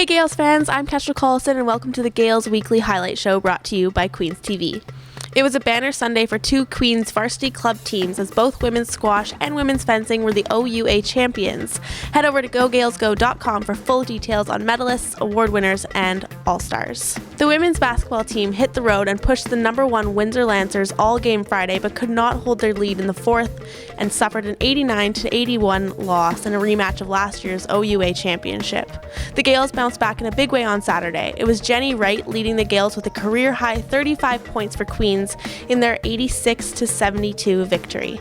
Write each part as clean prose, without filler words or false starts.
Hey Gales fans, I'm Kestrel Collison and welcome to the Gales Weekly Highlight Show brought to you by Queens TV. It was a banner Sunday for two Queens varsity club teams as both women's squash and women's fencing were the OUA champions. Head over to GoGalesGo.com for full details on medalists, award winners, and all-stars. The women's basketball team hit the road and pushed the number 1 Windsor Lancers all game Friday but could not hold their lead in the fourth and suffered an 89-81 loss in a rematch of last year's OUA championship. The Gales bounced back in a big way on Saturday. It was Jenny Wright leading the Gales with a career-high 35 points for Queens in their 86-72 victory.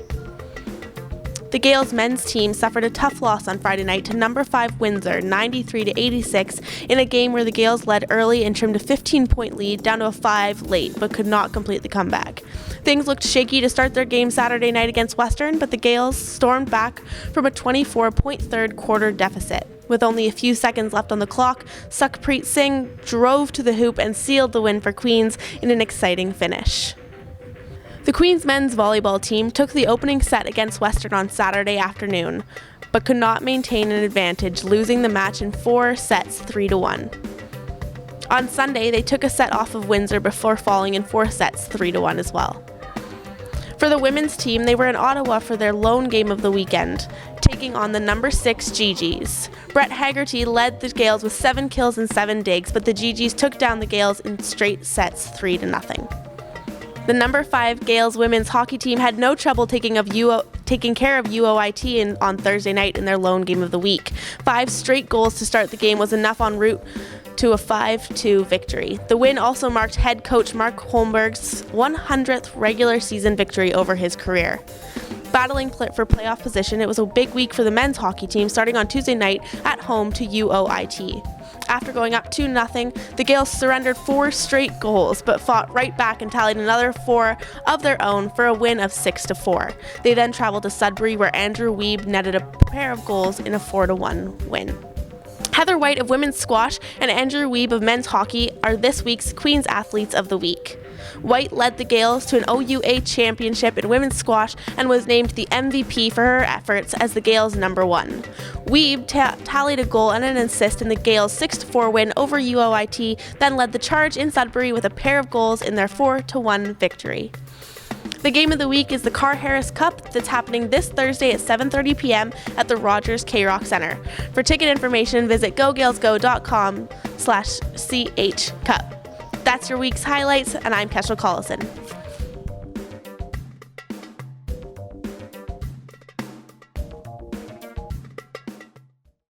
The Gales men's team suffered a tough loss on Friday night to number 5 Windsor 93-86 in a game where the Gales led early and trimmed a 15-point lead down to a 5 late but could not complete the comeback. Things looked shaky to start their game Saturday night against Western, but the Gales stormed back from a 24-point third quarter deficit. With only a few seconds left on the clock, Sukhpreet Singh drove to the hoop and sealed the win for Queens in an exciting finish. The Queens men's volleyball team took the opening set against Western on Saturday afternoon, but could not maintain an advantage, losing the match in 4 sets 3-1. On Sunday, they took a set off of Windsor before falling in 4 sets 3-1 as well. For the women's team, they were in Ottawa for their lone game of the weekend, taking on the number 6 GGs. Brett Haggerty led the Gales with 7 kills and 7 digs, but the GGs took down the Gales in straight sets 3-0. The number 5 Gales women's hockey team had no trouble taking care of UOIT on Thursday night in their lone game of the week. 5 straight goals to start the game was enough en route to a 5-2 victory. The win also marked head coach Mark Holmberg's 100th regular season victory over his career. Battling for playoff position, it was a big week for the men's hockey team starting on Tuesday night at home to UOIT. After going up 2-0, the Gales surrendered 4 straight goals, but fought right back and tallied another 4 of their own for a win of 6-4. They then traveled to Sudbury, where Andrew Wiebe netted a pair of goals in a 4-1 win. Heather White of women's squash and Andrew Wiebe of men's hockey are this week's Queen's Athletes of the Week. White led the Gales to an OUA championship in women's squash and was named the MVP for her efforts as the Gales' number 1. Wiebe tallied a goal and an assist in the Gales' 6-4 win over UOIT, then led the charge in Sudbury with a pair of goals in their 4-1 victory. The game of the week is the Carr Harris Cup that's happening this Thursday at 7:30 p.m. at the Rogers K-Rock Center. For ticket information, visit GoGalesGo.com/CHCup. That's your week's highlights, and I'm Kestrel Collison.